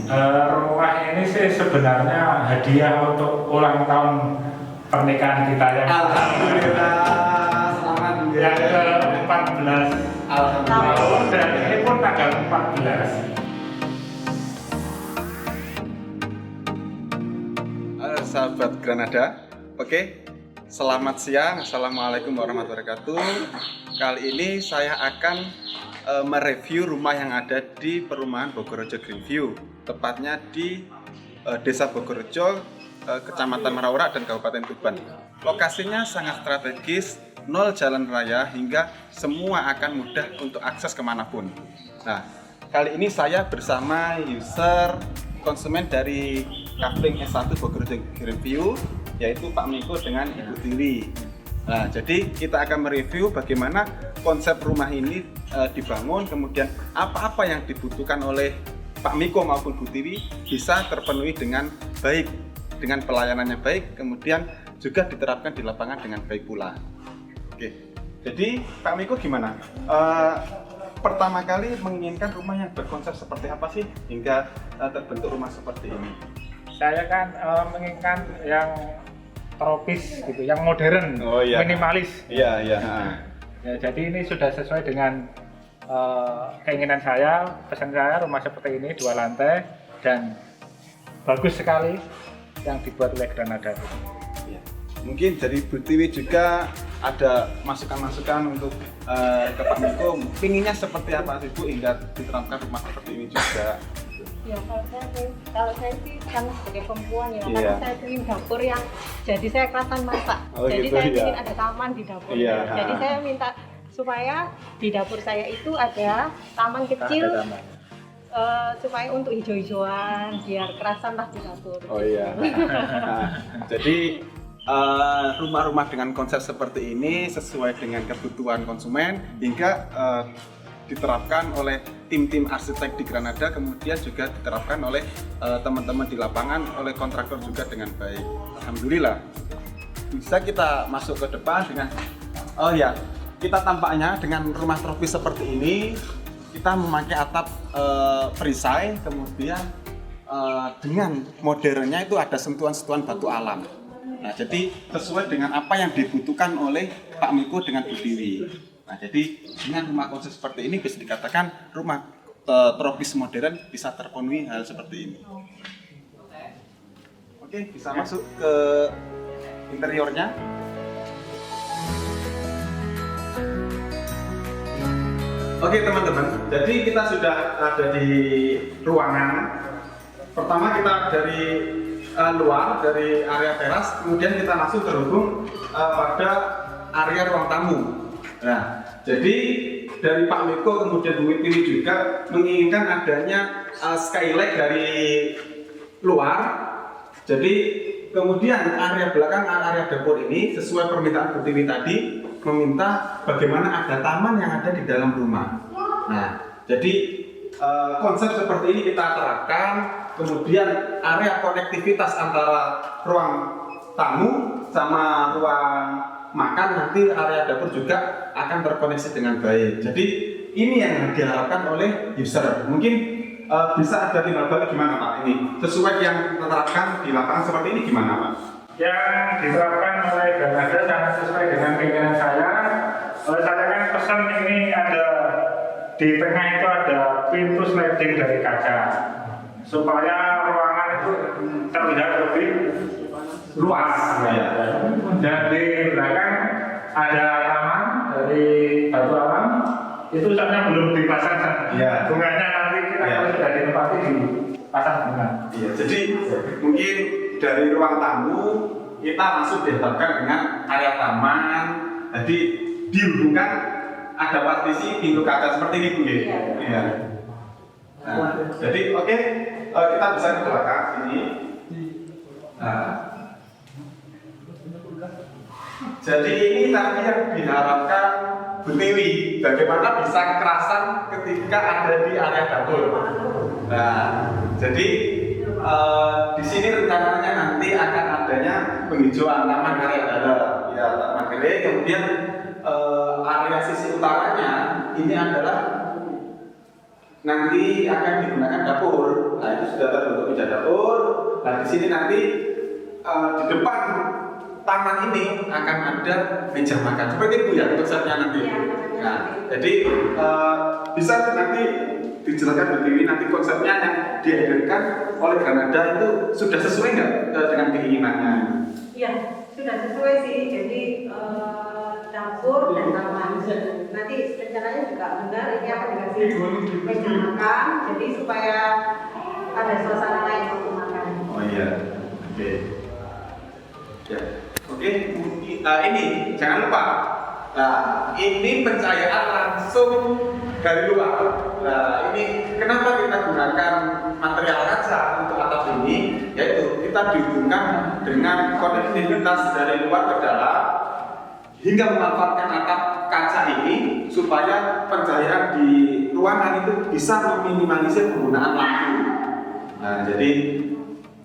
Rumah ini sih sebenarnya hadiah untuk ulang tahun pernikahan kita yang Alhamdulillah, selamat yang ke-14 Alhamdulillah. dan ini pun tanggal 14. Halo sahabat Granada, oke. Selamat siang, assalamualaikum warahmatullahi wabarakatuh. Kali ini saya akan mereview rumah yang ada di perumahan Bogorrejo Greenview, tepatnya di Desa Bogorrejo, Kecamatan Merawora dan Kabupaten Tuban. Lokasinya sangat strategis, 0 jalan raya hingga semua akan mudah untuk akses kemanapun. Nah, kali ini saya bersama user konsumen dari Kafling S1 Bogorrejo Greenview, yaitu Pak Miko dengan Ibu Tiwi. Nah, jadi kita akan mereview bagaimana konsep rumah ini dibangun, kemudian apa-apa yang dibutuhkan oleh Pak Miko maupun Bu Tiwi bisa terpenuhi dengan baik, dengan pelayanannya baik, kemudian juga diterapkan di lapangan dengan baik pula. Oke, jadi Pak Miko gimana? Pertama kali menginginkan rumah yang berkonsep seperti apa sih hingga terbentuk rumah seperti ini? Saya kan menginginkan yang tropis gitu, yang modern, minimalis. Iya, iya. Ya, jadi ini sudah sesuai dengan keinginan saya, pesan saya, rumah seperti ini 2 lantai dan bagus sekali yang dibuat oleh Granada. Ya. Mungkin dari Bu Tiwi juga ada masukan-masukan untuk ke Pak Miko, pinginnya seperti apa sih Bu hingga diterapkan rumah seperti ini juga? Ya kalau saya sih kan sebagai perempuan ya, karena saya ingin dapur yang jadi saya kerasan masak. Jadi gitu, saya ingin ada taman di dapur. Iya. Jadi saya minta supaya di dapur saya itu ada taman kecil. Supaya untuk hijau-hijauan biar kerasan lah di dapur. Oh iya. Jadi rumah-rumah dengan konsep seperti ini sesuai dengan kebutuhan konsumen hingga diterapkan oleh tim-tim arsitek di Granada, kemudian juga diterapkan oleh teman-teman di lapangan, oleh kontraktor juga dengan baik. Alhamdulillah. Bisa kita masuk ke depan dengan kita tampaknya dengan rumah tropis seperti ini, kita memakai atap perisai, kemudian dengan modernnya itu ada sentuhan-sentuhan batu alam. Nah, jadi sesuai dengan apa yang dibutuhkan oleh Pak Miko dengan Bu Tiwi. Nah, jadi dengan rumah konsep seperti ini bisa dikatakan rumah tropis modern bisa terpenuhi hal seperti ini. Oke, bisa masuk ke interiornya. Oke teman-teman, jadi kita sudah ada di ruangan. Pertama kita dari luar, dari area teras, kemudian kita langsung terhubung pada area ruang tamu. Nah, jadi dari Pak Miko kemudian Bu Tiwi juga menginginkan adanya skylight dari luar. Jadi kemudian area belakang, area dapur ini sesuai permintaan Bu Tiwi tadi meminta bagaimana ada taman yang ada di dalam rumah. Nah, jadi konsep seperti ini kita terapkan. Kemudian area konektivitas antara ruang tamu sama ruang makan, nanti area dapur juga akan terkoneksi dengan baik. Jadi ini yang diharapkan oleh user. Mungkin bisa ada timbal balik gimana Pak ini? Sesuai yang diterapkan di lapangan seperti ini gimana Pak? Yang diterapkan oleh Granada sangat sesuai dengan keinginan saya. Oleh saya kan pesan ini ada di tengah itu ada pintu sliding dari kaca supaya ruangan itu terlihat lebih luas. Dan di belakang ada taman dari batu alam, itu soalnya belum dipasang bunganya, nanti kita kalau sudah ditempati dipasang bunga. Iya, jadi mungkin dari ruang tamu kita langsung dihadapkan dengan area taman. Jadi dihubungkan ada partisi pintu kaca seperti ini Bu. Iya. Nah, jadi kita bisa ke belakang sini. Nah, jadi ini tadi yang diharapkan Bu Tiwi, bagaimana bisa kekerasan ketika ada di area dapur. Nah, jadi di sini rencananya nanti akan adanya penghijauan taman area dalam, ya taman kering. Kemudian area sisi utaranya ini adalah nanti akan digunakan dapur. Nah, itu sudah terbentuk meja dapur. Nah, di sini nanti di depan taman ini akan ada meja makan. Seperti itu ya konsepnya nanti. Nah, jadi bisa nanti dijelaskan Bu Tiwi nanti konsepnya yang dihadirkan oleh Granada itu sudah sesuai nggak dengan keinginannya? Iya, sudah sesuai sih. Jadi dapur dan taman. Nanti rencananya juga benar ini akan dikasih meja makan. Jadi supaya ada suasana lain waktu makan. Oh iya, oke. Ya, oke. Ini jangan lupa. Nah, ini pencahayaan langsung dari luar. Nah, ini kenapa kita gunakan material kaca untuk atap ini? Yaitu kita dihubungkan dengan konektivitas dari luar ke dalam hingga memanfaatkan atap kaca ini supaya pencahayaan di ruangan itu bisa meminimalisir penggunaan lampu. Nah, jadi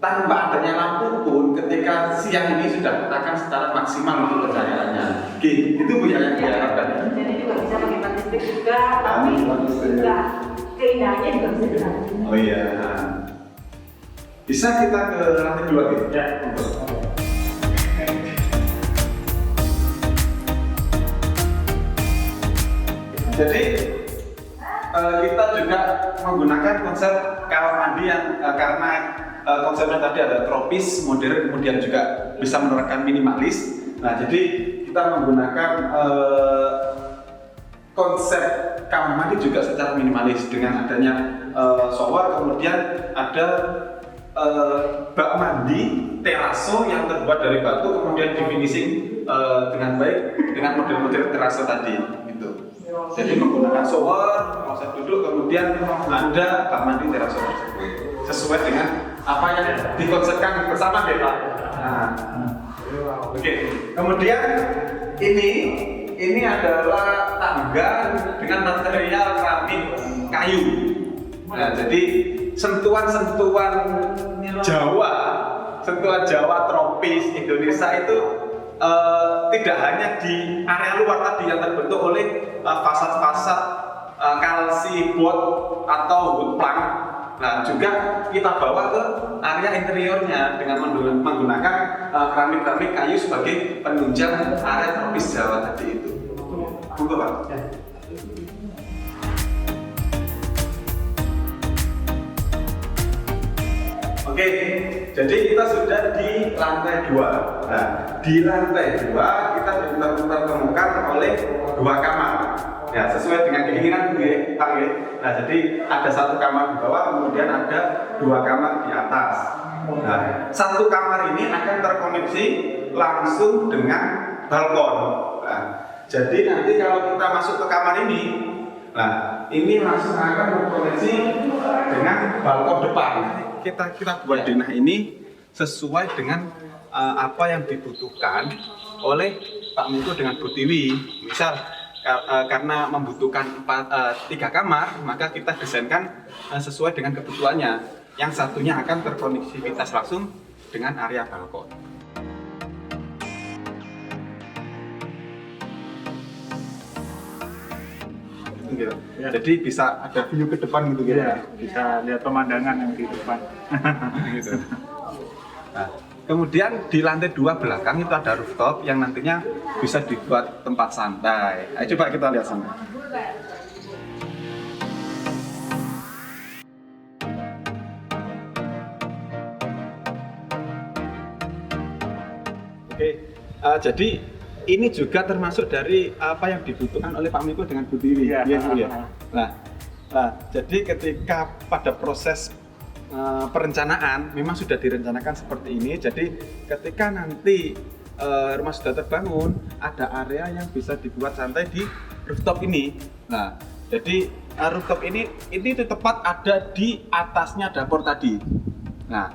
tanpa adanya lampu pun ketika siang ini sudah akan secara maksimal untuk pencahayaannya. Oke, itu Bu yang diharapkan. Jadi juga bisa pakai listrik juga, tapi juga keindahannya juga bisa dirasakan. Oh iya. Bisa kita ke lantai 2 gitu? Ya. Jadi kita juga menggunakan konsep kamar mandi yang karena konsepnya tadi ada tropis, modern, kemudian juga bisa menerapkan minimalis. Nah, jadi kita menggunakan konsep kamar mandi juga secara minimalis dengan adanya shower, kemudian ada bak mandi teraso yang terbuat dari batu, kemudian di finishing dengan baik dengan model-model teraso tadi gitu. Jadi menggunakan shower, proses duduk, kemudian ada bak mandi teraso tersebut sesuai dengan apa yang dikonsepkan bersama ya Pak. Nah, oke. Kemudian ini adalah tangga dengan material keramik kayu. Nah, jadi sentuhan-sentuhan Jawa tropis Indonesia itu tidak hanya di area luar tadi yang terbentuk oleh fasad-fasad kalsi board atau wood plank. Nah, juga kita bawa ke area interiornya dengan menggunakan keramik-keramik kayu sebagai penunjang area tropis Jawa tadi itu. Monggo Pak. Oke, jadi kita sudah di lantai 2. Nah, di lantai 2 kita ditemukan oleh 2 kamar. Ya, sesuai dengan keinginan gue, Pak. Nah, jadi ada 1 kamar di bawah, kemudian ada 2 kamar di atas. Nah, 1 kamar ini akan terkoneksi langsung dengan balkon. Nah, jadi nanti kalau kita masuk ke kamar ini, nah ini langsung akan terkoneksi dengan balkon depan. Kita buat denah ini sesuai dengan apa yang dibutuhkan oleh Pak Menko dengan Bu Tiwi. Misal karena membutuhkan 3 kamar, maka kita desainkan sesuai dengan kebutuhannya. Yang satunya akan terkoneksivitas langsung dengan area balkon. Gitu. Ya. Jadi bisa ada view ke depan gitu Ya, bisa lihat pemandangan yang di depan. Gitu. Nah, kemudian di lantai 2 belakang itu ada rooftop yang nantinya bisa dibuat tempat santai. Ayo coba kita lihat sana. Oke, jadi ini juga termasuk dari apa yang dibutuhkan oleh Pak Menko dengan Bu Tiwi. Ya. Ya. Nah, jadi ketika pada proses perencanaan memang sudah direncanakan seperti ini. Jadi ketika nanti rumah sudah terbangun, ada area yang bisa dibuat santai di rooftop ini. Nah, jadi rooftop ini tepat ada di atasnya dapur tadi. Nah,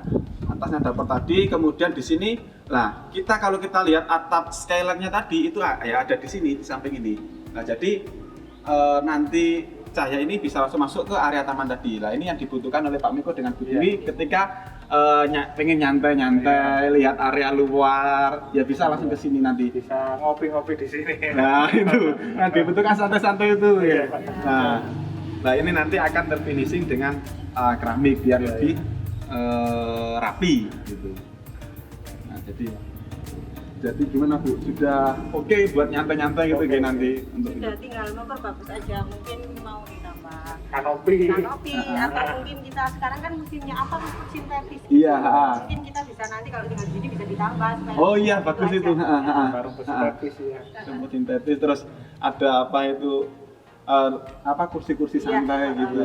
atasnya dapur tadi, kemudian di sini, nah kalau kita lihat atap skylightnya tadi itu ya ada di sini di samping ini. Nah, jadi nanti cahaya ini bisa langsung masuk ke area taman tadi. Nah, ini yang dibutuhkan oleh Pak Menko dengan Bu Tiwi ketika pengen nyantai-nyantai, lihat area luar, ya bisa langsung ke sini nanti. Bisa ngopi-ngopi di sini. Nah, itu. Nah, dibutuhkan santai-santai itu ya. Nah, Nah ini nanti akan terfinishing dengan keramik biar lebih rapi gitu. Nah jadi gimana Bu? Sudah oke buat nyantai-nyantai gitu kayak nanti untuk Sudah tinggal motor bagus aja, mungkin mau ditambah Kanopi. atau mungkin kita sekarang kan musimnya apa, musim sintetis. Iya, Mungkin kita bisa nanti kalau tinggal gini bisa ditambah. supaya Oh iya lebih bagus aja. itu. Baru sintetis ya. Rumput sintetis terus ada apa itu apa kursi-kursi Iya. santai gitu.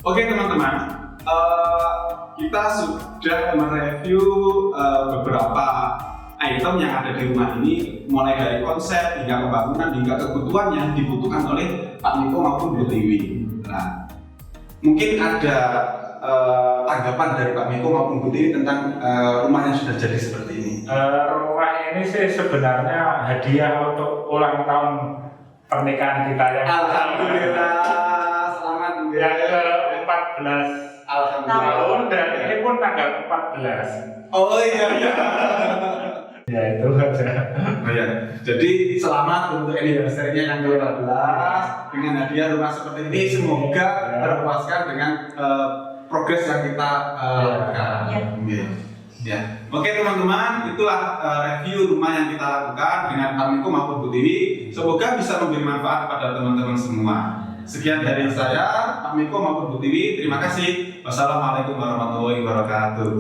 Oke teman-teman, kita sudah mereview beberapa item yang ada di rumah ini, mulai dari konsep hingga pembangunan hingga kebutuhan yang dibutuhkan oleh Pak Miko maupun Bu Tiwi. Nah, mungkin ada tanggapan dari Pak Miko maupun Bu Tiwi tentang rumah yang sudah jadi seperti ini. Rumah ini sih sebenarnya hadiah untuk ulang tahun pernikahan kita yang Alhamdulillah, selamat yang ke-14 tahun dan ini pun tanggal 14. Oh iya. Ya itu aja. Oh ya, jadi selamat untuk anniversary-nya yang ke-14 dengan hadiah rumah seperti ini. Semoga terpuaskan dengan progres yang kita lakukan. Ya. Ya. Oke teman-teman, itulah review rumah yang kita lakukan dengan Pak Miko maupun Bu Tiwi. Semoga bisa memberi manfaat pada teman-teman semua. Sekian dari saya, Pak Miko maupun Bu Tiwi. Terima kasih. Wassalamualaikum warahmatullahi wabarakatuh.